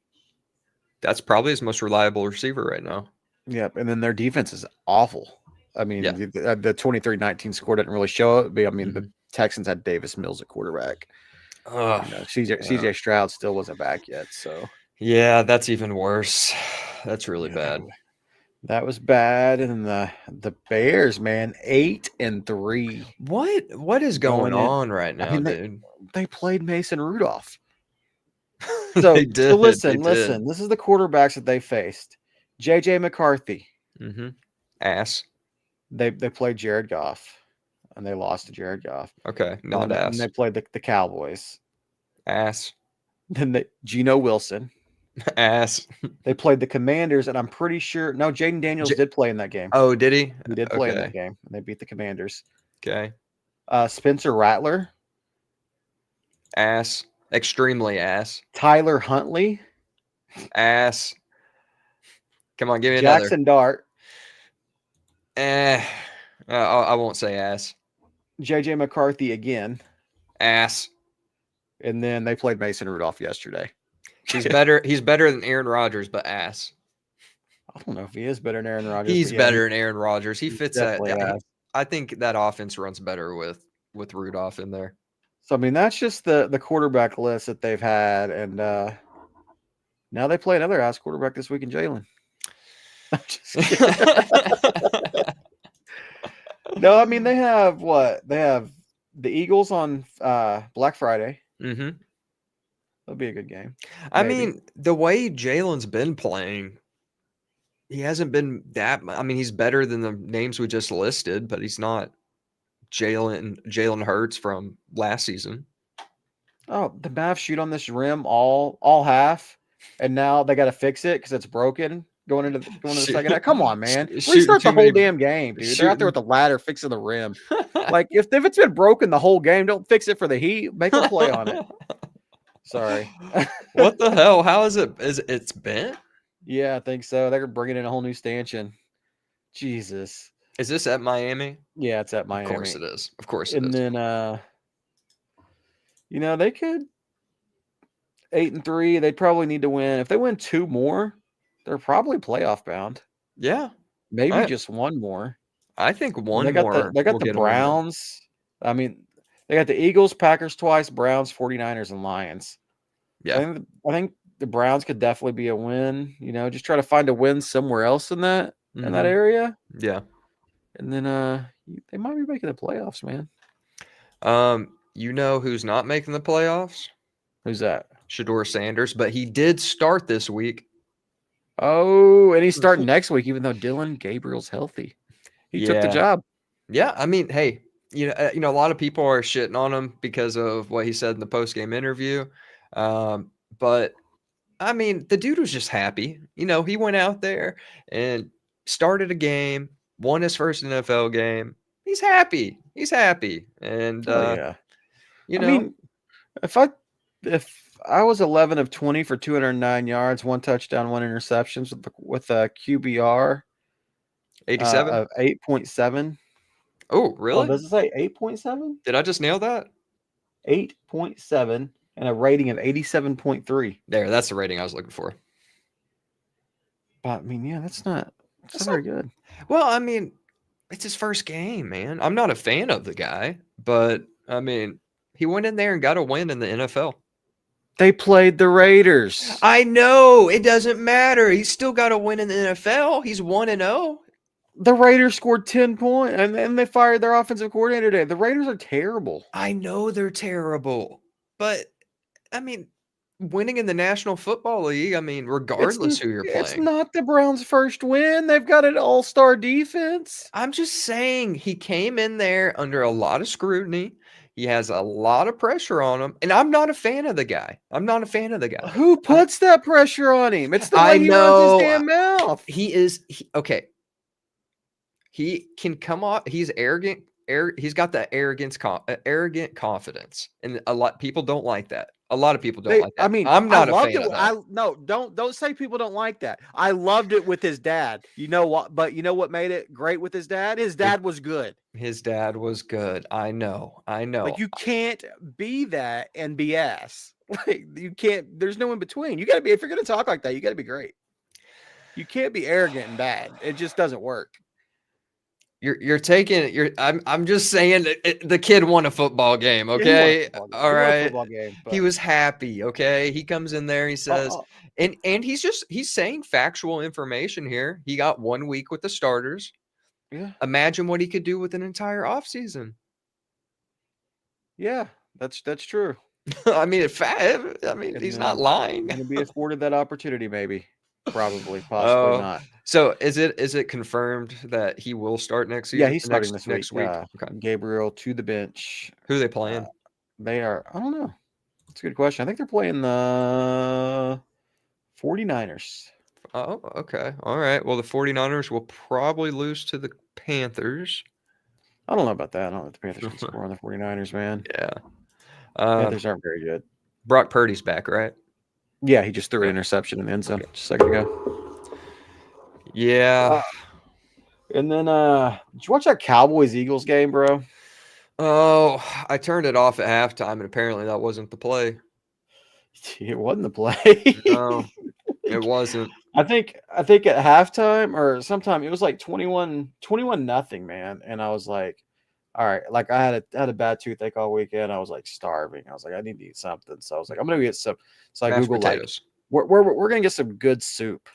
that's probably his most reliable receiver right now. Yep, and then their defense is awful. The 23-19 score didn't really show it, but the Texans had Davis Mills at quarterback. CJ Stroud still wasn't back yet, so yeah, that's even worse. That's really bad. That was bad. And the Bears, man, 8-3. What is going on right now, dude? They played Mason Rudolph. So, listen. This is the quarterbacks that they faced. JJ McCarthy. Ass. They played Jared Goff, and they lost to Jared Goff. Okay, not ass. And they played the Cowboys. Ass. Then Geno Wilson. Ass. They played the Commanders, and I'm pretty sure Jaden Daniels did play in that game. Oh, did he? He did play in that game, and they beat the Commanders. Okay. Spencer Rattler. Ass. Extremely ass. Tyler Huntley. Ass. Come on, give me Jackson Dart. I won't say ass. JJ McCarthy again. Ass. And then they played Mason Rudolph yesterday. He's better than Aaron Rodgers, but ass. I don't know if he is better than Aaron Rodgers. He's better than Aaron Rodgers. He fits that. Ass. I think that offense runs better with Rudolph in there. So that's just the quarterback list that they've had, and now they play another ass quarterback this week in Jalen. No, they have what? They have the Eagles on Black Friday. Mm-hmm. That'll be a good game. The way Jalen's been playing, he hasn't been that. He's better than the names we just listed, but he's not Jalen Hurts from last season. Oh, the Mavs shoot on this rim all half, and now they got to fix it because it's broken going into the second half. Come on, man! Restart the whole damn game, dude. They're out there with the ladder fixing the rim. Like if it's been broken the whole game, don't fix it for the Heat. Make a play on it. Sorry. What the hell? How is it? It's bent? Yeah, I think so. They're bringing in a whole new stanchion. Jesus. Is this at Miami? Yeah, it's at Miami. Of course it is. Of course it is. And then, they could 8-3. They'd probably need to win. If they win 2 more, they're probably playoff bound. Yeah. Maybe just 1 more. I think one more. They got the Browns. They got the Eagles, Packers twice, Browns, 49ers, and Lions. Yeah. I think the Browns could definitely be a win. Just try to find a win somewhere else in that area. Yeah. And then they might be making the playoffs, man. Who's not making the playoffs? Who's that? Shador Sanders, but he did start this week. Oh, and he's starting next week, even though Dylan Gabriel's healthy. He took the job. Yeah, hey, a lot of people are shitting on him because of what he said in the post-game interview. But the dude was just happy. He went out there and started a game, won his first NFL game. He's happy. And if I was 11 of 20 for 209 yards, 1 touchdown, 1 interceptions with a QBR 87 of 8.7. Oh, really? Oh, does it say 8.7? Did I just nail that? 8.7 and a rating of 87.3. There, that's the rating I was looking for. But that's not very good. Well, it's his first game, man. I'm not a fan of the guy, but he went in there and got a win in the NFL. They played the Raiders. I know. It doesn't matter. He's still got a win in the NFL. He's 1-0. The Raiders scored 10 points, and they fired their offensive coordinator today. The Raiders are terrible. I know they're terrible, but I mean, winning in the National Football League, I mean, regardless who you're It's playing. not the Browns' first win. They've got an all-star defense. I'm just saying he came in there under a lot of scrutiny. He has a lot of pressure on him, and I'm not a fan of the guy. Who puts that pressure on him? It's the I way he runs know. his damn mouth. Okay. He can come off. He's arrogant. He's got that arrogant confidence, and people don't like that. A lot of people don't like that. I mean, I'm not a loved fan it. of that. No, don't say people don't like that. I loved it with his dad. You know what? But you know what made it great with his dad? His dad was good. His dad was good. I know. Like, you can't be that and be ass. Like, you can't. There's no in between. You got to be, if you're going to talk like that, you got to be great. You can't be arrogant and bad. It just doesn't work. I'm just saying the kid won a football game, okay? All right. He was happy, okay? He comes in there, he says, and he's saying factual information here. He got 1 week with the starters. Yeah. Imagine what he could do with an entire offseason. Yeah, that's true. I mean, he's not lying. Going to be afforded that opportunity, maybe. Possibly not. So is it confirmed that he will start next season? Yeah, he's starting this next week. Okay. Gabriel to the bench. Who are they playing? They are, I don't know. That's a good question. I think they're playing the 49ers. Oh, okay. All right. Well, the 49ers will probably lose to the Panthers. I don't know about that. I don't know if the Panthers can score on the 49ers, man. Yeah. Panthers aren't very good. Brock Purdy's back, right? Yeah, he just threw an interception in the end zone just a second ago. Yeah. And then, did you watch that Cowboys-Eagles game, bro? Oh, I turned it off at halftime, and apparently that wasn't the play. It wasn't the play. No, it wasn't. I think at halftime or sometime it was like 21-0, man. And I was like, all right, like I had a bad toothache all weekend. I was like starving. I was like, I need to eat something. So I was like, I'm gonna get some. So I Googled potatoes. Like we're gonna get some good soup.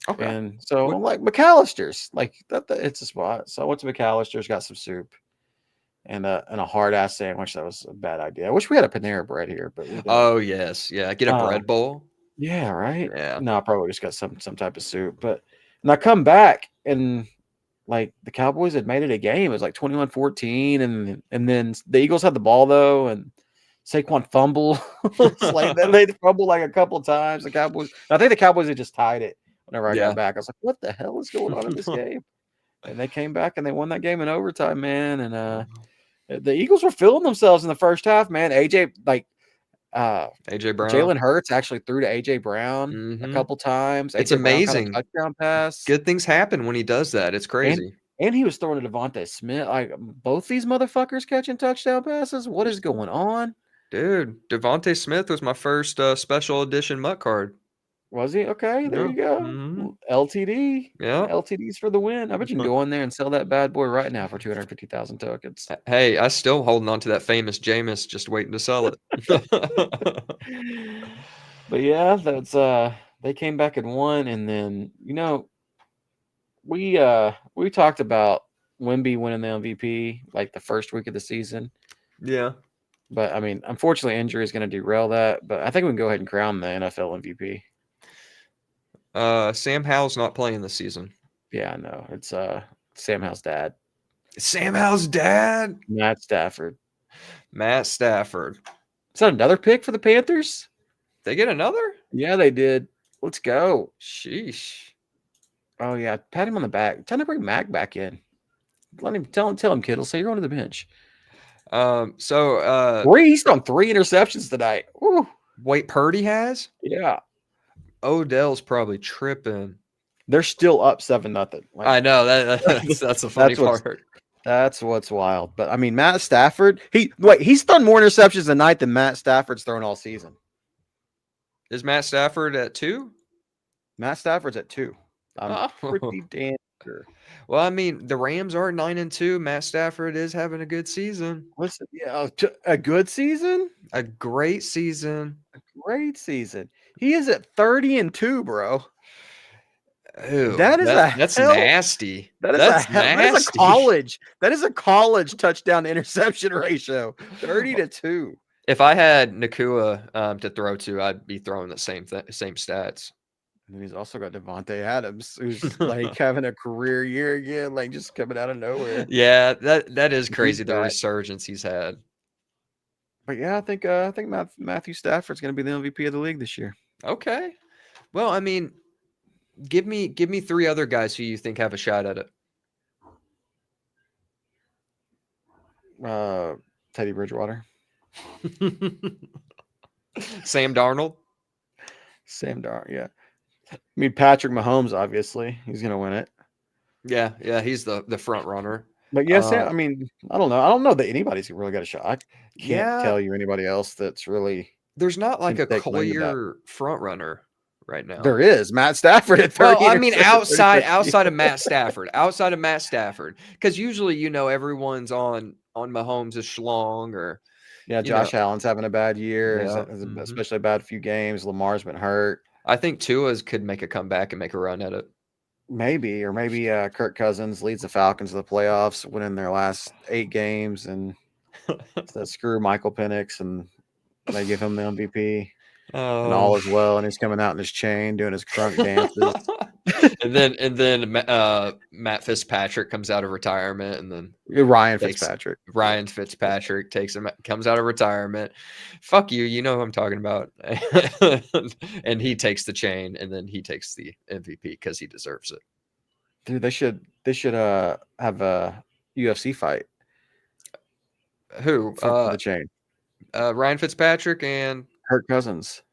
Okay. And so I'm like, McAllister's, like that it's a spot. So I went to McAllister's, got some soup and a hard ass sandwich. That was a bad idea. I wish we had a Panera Bread here, but oh yes, yeah. Get a bread bowl. Yeah, right. Yeah. No, I probably just got some type of soup. And I come back and like the Cowboys had made it a game. It was like 21-14, and then the Eagles had the ball though, and Saquon fumble. They fumbled like a couple of times. I think the Cowboys had just tied it whenever I got back. I was like, what the hell is going on in this game? And they came back and they won that game in overtime, man. And the Eagles were feeling themselves in the first half, man. AJ Brown. Jalen Hurts actually threw to AJ Brown a couple times. It's amazing. Touchdown pass. Good things happen when he does that. It's crazy. And he was throwing to Devontae Smith. Like both these motherfuckers catching touchdown passes. What is going on? Dude, Devontae Smith was my first special edition MUT card. Was he? Okay, there you go. Mm-hmm. LTD. Yeah. LTDs for the win. I bet you can go in there and sell that bad boy right now for 250,000 tokens. Hey, I still holding on to that famous Jameis, just waiting to sell it. But yeah, that's they came back and won, and then we talked about Wemby winning the MVP like the first week of the season. Yeah. But I mean, unfortunately, injury is going to derail that. But I think we can go ahead and crown the NFL MVP. Sam Howell's not playing this season. Yeah, I know. It's Sam Howell's dad. Sam Howell's dad? Matt Stafford. Is that another pick for the Panthers? They get another? Yeah, they did. Let's go. Sheesh. Oh yeah, pat him on the back. Tell him to bring Mac back in. Tell him, Kittle. Say you're going to the bench. He's thrown 3 interceptions tonight. Woo. Wait, Purdy has? Yeah. Odell's probably tripping. They're still up 7-0. I know that's a funny part. That's what's wild. But I mean, Matt Stafford, he's thrown more interceptions tonight than Matt Stafford's thrown all season. Is Matt Stafford at 2? Matt Stafford's at 2. I'm pretty damn sure. Well, I mean, the Rams are 9-2. Matt Stafford is having a good season. Listen, yeah, a good season? A great season. A great season. He is at 30-2, bro. Ew, That's nasty. That's a nasty. college. That is a college touchdown to interception ratio. 30-2. If I had Nakua to throw to, I'd be throwing the same stats. And he's also got Devontae Adams, who's like having a career year again, like just coming out of nowhere. Yeah, that is crazy. The resurgence he's had. But yeah, I think Matthew Stafford's going to be the MVP of the league this year. Okay. Well, I mean, give me 3 other guys who you think have a shot at it. Teddy Bridgewater. Sam Darnold. Yeah. I mean, Patrick Mahomes, obviously, he's going to win it. Yeah, he's the front runner. But yes, I mean, I don't know that anybody's really got a shot. I can't tell you anybody else that's really. There's not like a clear front runner right now. There is Matt Stafford at 30. Well, I mean, outside of Matt Stafford, because usually everyone's on Mahomes' schlong or. Yeah, Josh Allen's having a bad year, especially a bad few games. Lamar's been hurt. I think Tua's could make a comeback and make a run at it. Maybe Kirk Cousins leads the Falcons to the playoffs, winning their last 8 games, and says screw Michael Penix, and they give him the MVP. And all is well, and he's coming out in his chain doing his crunk dances. and then Matt Fitzpatrick comes out of retirement, and then Ryan Fitzpatrick comes out of retirement. Fuck you, you know who I'm talking about. And he takes the chain, and then he takes the MVP because he deserves it. Dude, they should have a UFC fight. Who for the chain? Ryan Fitzpatrick and Kirk Cousins.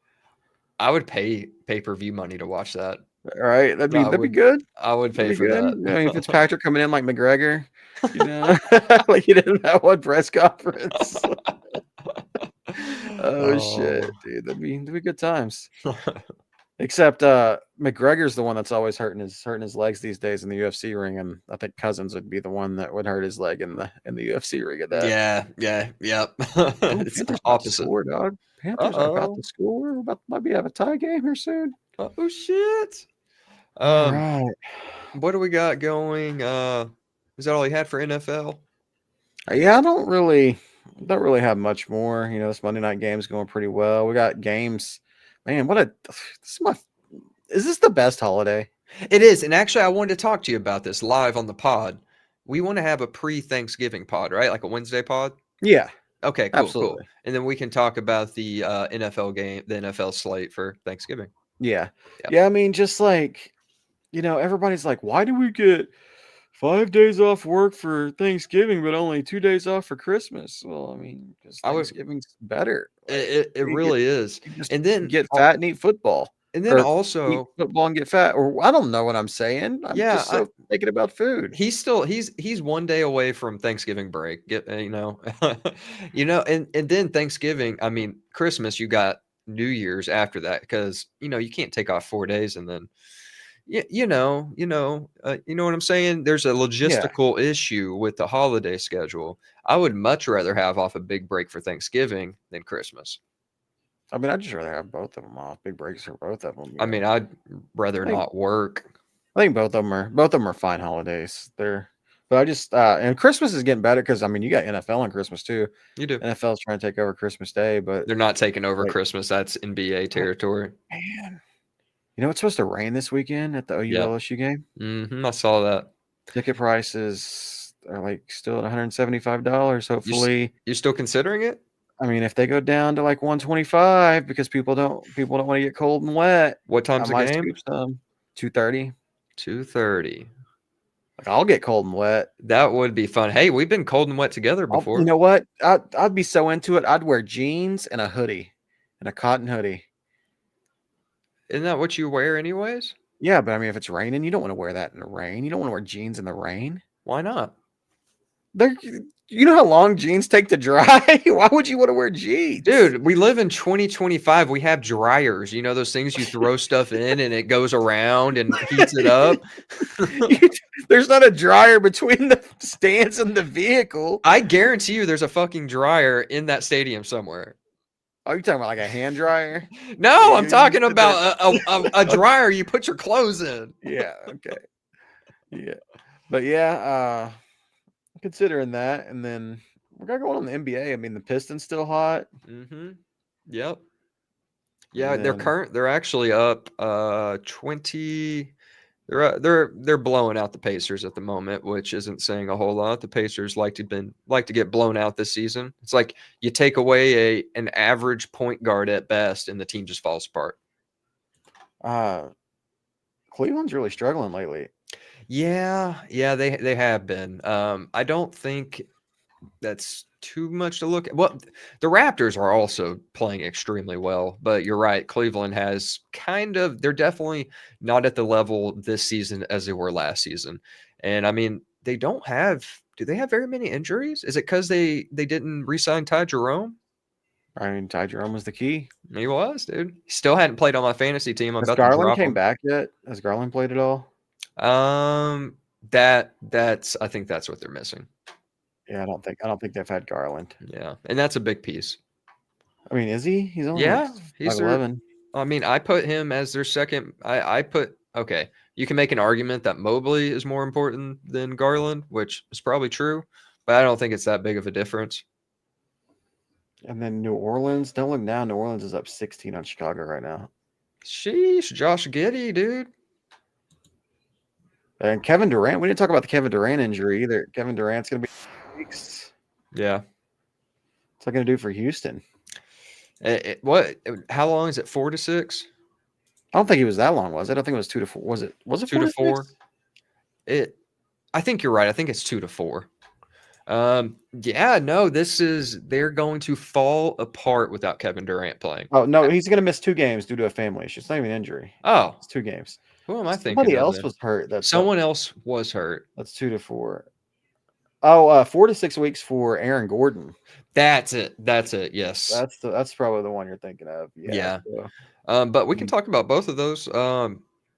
I would pay pay-per-view money to watch that. All right, that'd be good. I would pay for that. I mean, Fitzpatrick coming in like McGregor, like he did in that one press conference. Shit, dude, that'd be good times. Except McGregor's the one that's always hurting his legs these days in the UFC ring, and I think Cousins would be the one that would hurt his leg in the UFC ring. At that. Yep. It's the opposite. Score, dog. Panthers are about to score. Might have a tie game here soon. Oh shit! All right. What do we got going? Is that all you had for NFL? Yeah, I don't really have much more. This Monday night game's going pretty well. We got games. Man, is this the best holiday? It is. And actually, I wanted to talk to you about this live on the pod. We want to have a pre-Thanksgiving pod, right? Like a Wednesday pod? Yeah. Okay, cool. Absolutely. Cool. And then we can talk about the NFL game, the NFL slate for Thanksgiving. Yeah. I mean, just like, everybody's like, why do we get 5 days off work for Thanksgiving, but only 2 days off for Christmas? Well, I mean, because Thanksgiving's better. It really is. And then get fat and eat football. And then also eat football and get fat. Or I don't know what I'm saying. I'm just thinking about food. He's 1 day away from Thanksgiving break. And then Thanksgiving. I mean, Christmas. You got New Year's after that because you can't take off 4 days and then. You know what I'm saying? There's a logistical issue with the holiday schedule. I would much rather have off a big break for Thanksgiving than Christmas. I mean, I'd just rather have both of them off. Big breaks for both of them. I mean, I'd rather not work. I think both of them are fine holidays. But I just and Christmas is getting better because I mean, you got NFL on Christmas too. You do. NFL's trying to take over Christmas Day, but they're not taking over Christmas. That's NBA territory. Man. It's supposed to rain this weekend at the OU LSU game. Mm-hmm, I saw that. Ticket prices are still at $175. Hopefully, you're still considering it. I mean, if they go down to 125 because people don't want to get cold and wet. What time's the game? 2:30. 2:30. I'll get cold and wet. That would be fun. Hey, we've been cold and wet together before. You know what? I'd be so into it. I'd wear jeans and a hoodie, and a cotton hoodie. Isn't that what you wear anyways? Yeah, but I mean, if it's raining, you don't want to wear that in the rain. You don't want to wear jeans in the rain. Why not? You know how long jeans take to dry? Why would you want to wear jeans? Dude, we live in 2025. We have dryers. Those things you throw stuff in and it goes around and heats it up. There's not a dryer between the stands and the vehicle. I guarantee you there's a fucking dryer in that stadium somewhere. Oh, you talking about like a hand dryer? No, Yeah, I'm talking about a dryer you put your clothes in. Yeah. Okay. Yeah. But yeah, considering that, and then we got going on the NBA. I mean, the Pistons still hot. Mm-hmm. Yep. And Yeah, then they're actually up 20. They're blowing out the Pacers at the moment, which isn't saying a whole lot. The Pacers like to get blown out this season. It's like you take away an average point guard at best, and the team just falls apart. Cleveland's really struggling lately. Yeah, they have been. I don't think that's too much to look at. Well, the Raptors are also playing extremely well, but you're right. Cleveland has they're definitely not at the level this season as they were last season. And I mean, do they have very many injuries? Is it because they didn't re-sign Ty Jerome? I mean, Ty Jerome was the key. He was, dude. He still hadn't played on my fantasy team. I'm Has about to Garland drop came him. back yet? Has Garland played at all? That's I think that's what they're missing. Yeah, I don't think they've had Garland. Yeah, and that's a big piece. I mean, is he? He's only He's 5'11". I mean, I put him as their second. Okay. You can make an argument that Mobley is more important than Garland, which is probably true, but I don't think it's that big of a difference. And then New Orleans, don't look now. New Orleans is up 16 on Chicago right now. Sheesh, Josh Giddey, dude. And Kevin Durant, we didn't talk about the Kevin Durant injury either. Kevin Durant's going to be weeks. Yeah. What's that going to do for Houston? How long is it? 4 to 6? I don't think he was that long, was it? I think it was 2 to 4. Was it 2 to 4? 6? I think you're right. I think it's 2 to 4. Yeah, no, they're going to fall apart without Kevin Durant playing. Oh, no, he's going to miss 2 games due to a family issue. It's not even an injury. Oh, it's 2 games. Who am I thinking? Somebody else was hurt. Someone else was hurt. That's 2 to 4. Oh, 4 to 6 weeks for Aaron Gordon. That's it. Yes. That's probably the one you're thinking of. Yeah. So. But we can talk about both of those.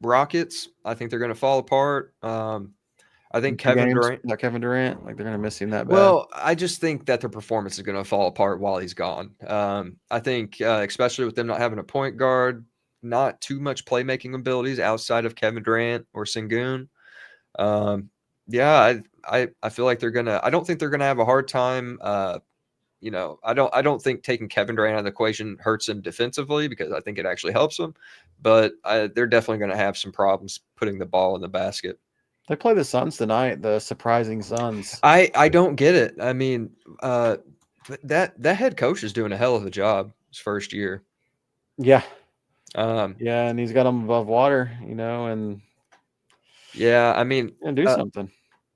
Rockets, I think they're going to fall apart. I think Kevin Durant, like they're going to miss him that bad. Well, I just think that their performance is going to fall apart while he's gone. I think, especially with them not having a point guard, not too much playmaking abilities outside of Kevin Durant or Sengun. Yeah, I feel like I don't think they're gonna have a hard time. I don't think taking Kevin Durant out of the equation hurts them defensively, because I think it actually helps them. But they're definitely going to have some problems putting the ball in the basket. They play the Suns tonight, the surprising Suns. I don't get it. I mean, that head coach is doing a hell of a job his first year. Yeah. Yeah, and he's got them above water, and yeah, I mean, do something.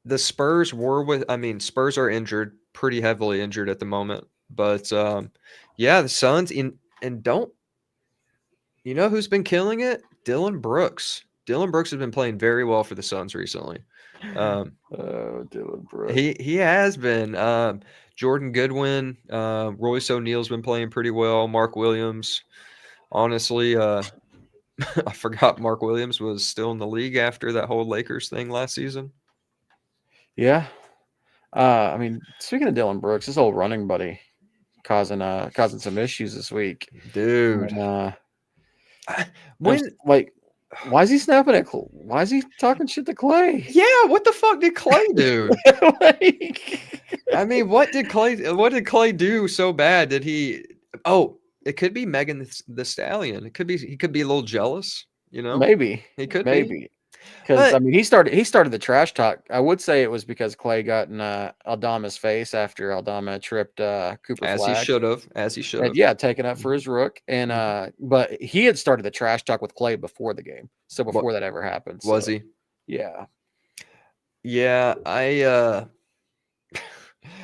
The Spurs Spurs are injured, pretty heavily injured at the moment. But yeah, the Suns don't you know who's been killing it? Dillon Brooks. Dillon Brooks has been playing very well for the Suns recently. Dillon Brooks. He has been. Jordan Goodwin, Royce O'Neal's been playing pretty well. Mark Williams. Honestly, I forgot Mark Williams was still in the league after that whole Lakers thing last season. Yeah. I mean, speaking of Dillon Brooks, his old running buddy causing some issues this week. Dude. And, why is he snapping at Klay? Why is he talking shit to Klay? Yeah, what the fuck did Klay do? I mean, what did Klay do so bad? Did he it could be Megan the Stallion. He could be a little jealous, Maybe. He could be. Because he started the trash talk. I would say it was because Klay got in Aldama's face after Aldama tripped Cooper as Flag. He should have. Yeah, taking up for his rook. And but he had started the trash talk with Klay before the game. So before that ever happened. Was he? Yeah. Yeah,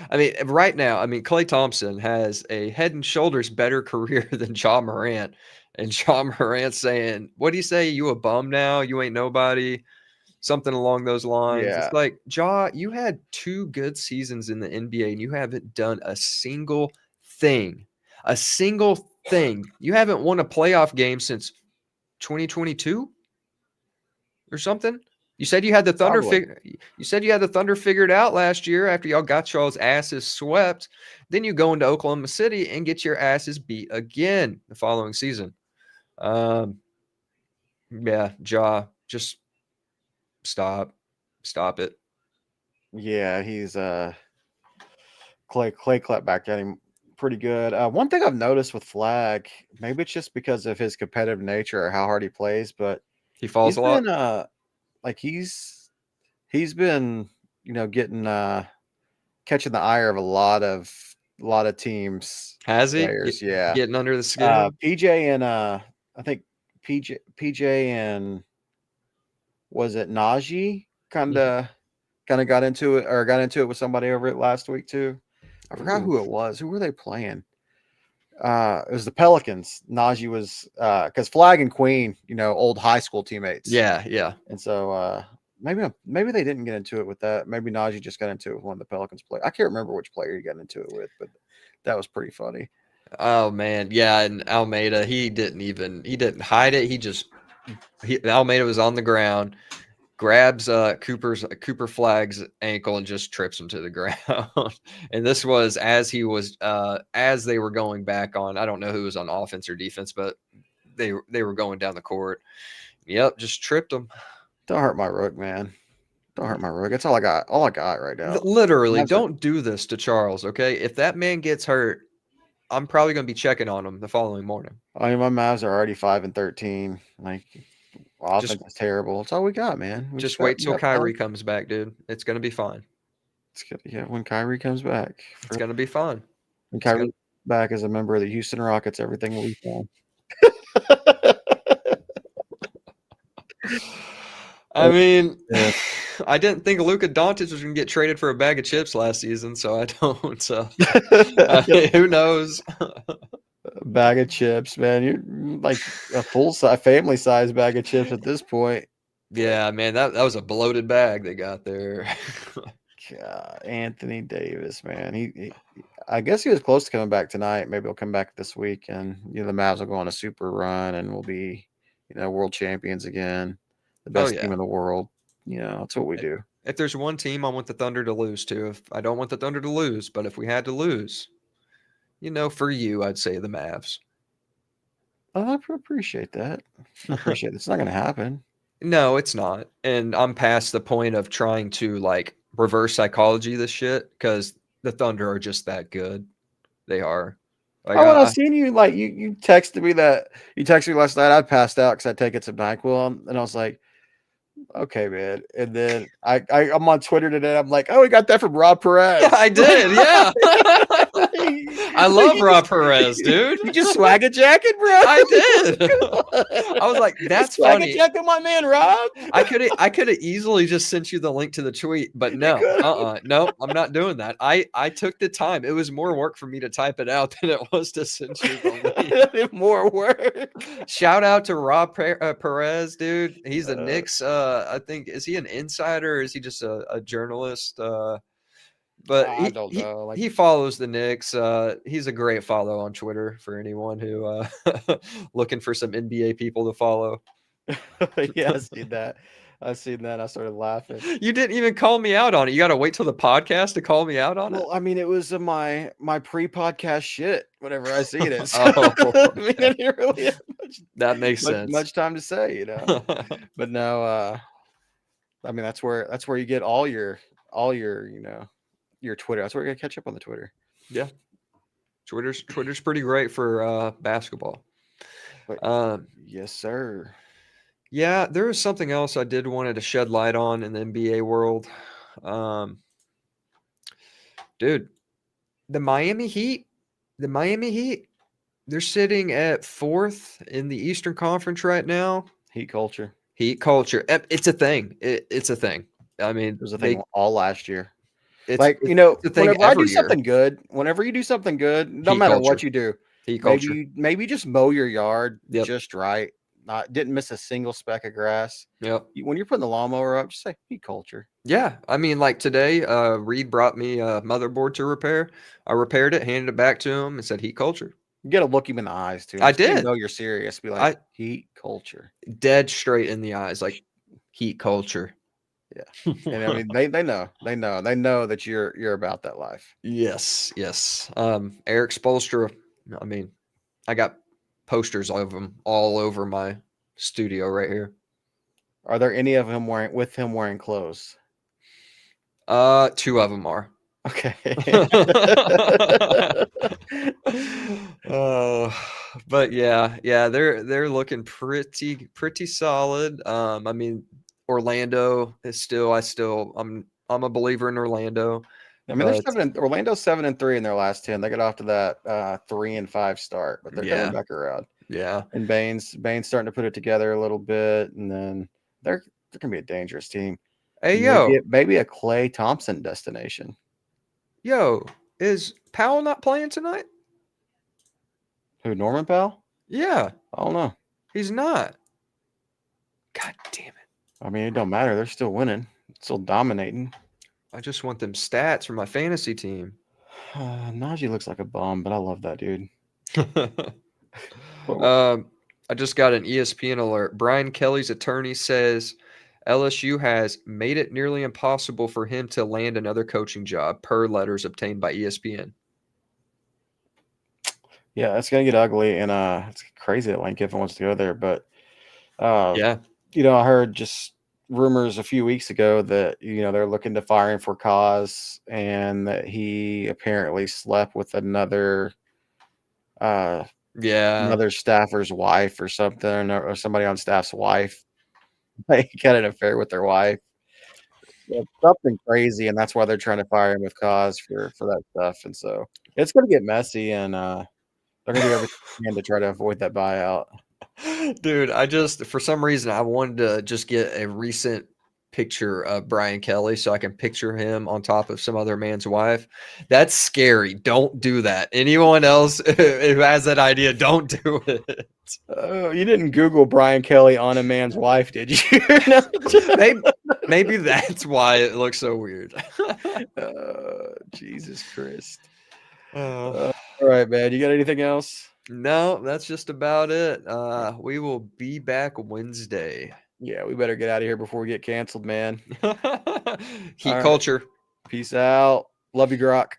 I mean, right now, Klay Thompson has a head and shoulders better career than Ja Morant. And Ja Morant saying, what do you say? You a bum now? You ain't nobody? Something along those lines. Yeah. It's like, Ja, you had 2 good seasons in the NBA and you haven't done a single thing. You haven't won a playoff game since 2022 or something. You said you had the Thunder Probably. You said you had the Thunder figured out last year after y'all got y'all's asses swept. Then you go into Oklahoma City and get your asses beat again the following season. Yeah, just stop it. Yeah, he's Klay clapped back at him pretty good. One thing I've noticed with Flag, maybe it's just because of his competitive nature or how hard he plays, but He falls he's a lot. been like he's been getting catching the ire of a lot of teams. Has he? Players, yeah. Getting under the skin. PJ and I think PJ and was it Najee kind of got into it with somebody over it last week too. I forgot who it was. Who were they playing? It was the Pelicans. Najee was because Flag and Queen, old high school teammates. Yeah. And so maybe they didn't get into it with that. Maybe Najee just got into it with one of the Pelicans play. I can't remember which player he got into it with, but that was pretty funny. Oh man, yeah, and Almeida, he didn't hide it. Almeida was on the ground, grabs Cooper Flag's ankle and just trips him to the ground. And this was as they were going back on. I don't know who was on offense or defense, but they were going down the court. Yep, just tripped him. Don't hurt my rook, man. Don't hurt my rook. That's all I got. All I got right now. Literally, don't do this to Charles, okay? If that man gets hurt, I'm probably going to be checking on him the following morning. I mean, my Mavs are already 5-13. Like, offense is terrible. That's all we got, man. Just wait till Kyrie comes back, dude. It's going to be fine. When Kyrie comes back. It's going to be fine. When Kyrie comes back as a member of the Houston Rockets, everything will be fine. I mean, I didn't think Luka Doncic was going to get traded for a bag of chips last season, so I don't. Who knows? A bag of chips, man. You're like a full-size, family-size bag of chips at this point. Yeah, man, that was a bloated bag they got there. God, Anthony Davis, man. I guess he was close to coming back tonight. Maybe he'll come back this week, and the Mavs will go on a super run, and we'll be, world champions again, the best team in the world. That's what we do. If there's one team I want the Thunder to lose to, if I don't want the Thunder to lose, but if we had to lose, for you, I'd say the Mavs. Oh, I appreciate that. I appreciate it. It's not going to happen. No, it's not. And I'm past the point of trying to reverse psychology this shit because the Thunder are just that good. They are. When I seen you, you texted me last night. I passed out because I taken some NyQuil, and I was like, okay, man. And then I'm on Twitter today. I'm like, oh, we got that from Rob Perez. Yeah, I did. Yeah. I love Rob Perez, dude. You just swag a jacket, bro. I did. I was like, that's swag funny. A jacket, my man, Rob. I could have easily just sent you the link to the tweet, but no, no, I'm not doing that. I took the time. It was more work for me to type it out than it was to send you the link. More work. Shout out to Rob Perez, dude. He's the Knicks. I think, is he an insider or is he just a journalist? But I don't know. He follows the Knicks. He's a great follow on Twitter for anyone who looking for some NBA people to follow. Yeah, I seen that. I started laughing. You didn't even call me out on it. You got to wait till the podcast to call me out on it. Well, I mean, it was my pre-podcast shit. Whenever I see it, so, I mean, I didn't really have that makes sense. Much time to say, But no, I mean, that's where you get all your your Twitter. That's where you gotta catch up on the Twitter. Yeah, Twitter's pretty great for basketball. Yes, sir. Yeah, there was something else I did wanted to shed light on in the NBA world. Dude, the Miami Heat, they're sitting at 4th in the Eastern Conference right now. HeatCulture. It's a thing. It's a thing. I mean, it was a thing all last year. It's whenever I do something good, whenever you do something good, no matter what you do, maybe just mow your yard just right. Didn't miss a single speck of grass. Yep. When you're putting the lawnmower up, just say HeatCulture. Yeah. I mean, today, Reed brought me a motherboard to repair. I repaired it, handed it back to him, and said HeatCulture. You got to look him in the eyes, too. I did. Know you're serious. Be like, HeatCulture. Dead straight in the eyes, like HeatCulture. Yeah. And I mean, they know that you're about that life. Yes. Eric Spoelstra. I mean, I got posters of him all over my studio right here. Are there any of him wearing clothes? 2 of them are. Okay. But yeah, they're looking pretty solid. I mean, Orlando is still. I'm a believer in Orlando. I mean, Orlando's 7-3 in their last 10. They got off to that 3-5 start, but they're coming back around. Yeah, and Bain's starting to put it together a little bit, and then they're gonna be a dangerous team. Hey, maybe a Klay Thompson destination. Yo, is Powell not playing tonight? Who, Norman Powell? Yeah. I don't know. He's not. God damn it. I mean, it don't matter. They're still winning. Still dominating. I just want them stats for my fantasy team. Najee looks like a bum, but I love that dude. I just got an ESPN alert. Brian Kelly's attorney says LSU has made it nearly impossible for him to land another coaching job, per letters obtained by ESPN. Yeah, that's gonna get ugly, and it's crazy that Lane Kiffin wants to go there. But I heard just rumors a few weeks ago that they're looking to fire him for cause, and that he apparently slept with another staffer's wife or something, or somebody on staff's wife. They got an affair with their wife. Something crazy, and that's why they're trying to fire him with cause for that stuff. And so it's going to get messy, and they're going to do everything they can to try to avoid that buyout. Dude, for some reason, I wanted to just get a recent picture of Brian Kelly so I can picture him on top of some other man's wife. That's scary. Don't do that. Anyone else who has that idea, don't do it. You didn't Google Brian Kelly on a man's wife, did you? Maybe that's why it looks so weird. Jesus Christ. All right, man. You got anything else? No, that's just about it. We will be back Wednesday. Yeah, we better get out of here before we get canceled, man. HeatCulture. Peace out. Love you, Grok.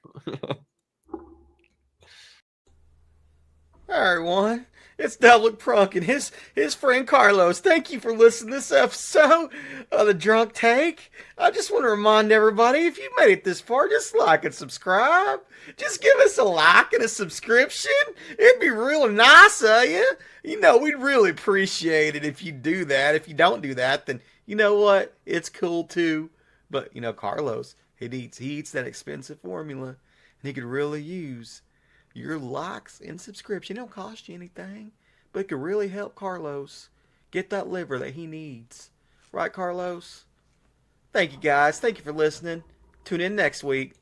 All right, everyone. It's Double Prunk and his friend Carlos. Thank you for listening to this episode of the Drunk Take. I just want to remind everybody, if you made it this far, just like and subscribe. Just give us a like and a subscription. It'd be real nice of you. We'd really appreciate it if you do that. If you don't do that, then you know what? It's cool too. But, Carlos, he eats that expensive formula, and he could really use your likes and subscription. It don't cost you anything, but it could really help Carlos get that liver that he needs. Right, Carlos? Thank you, guys. Thank you for listening. Tune in next week.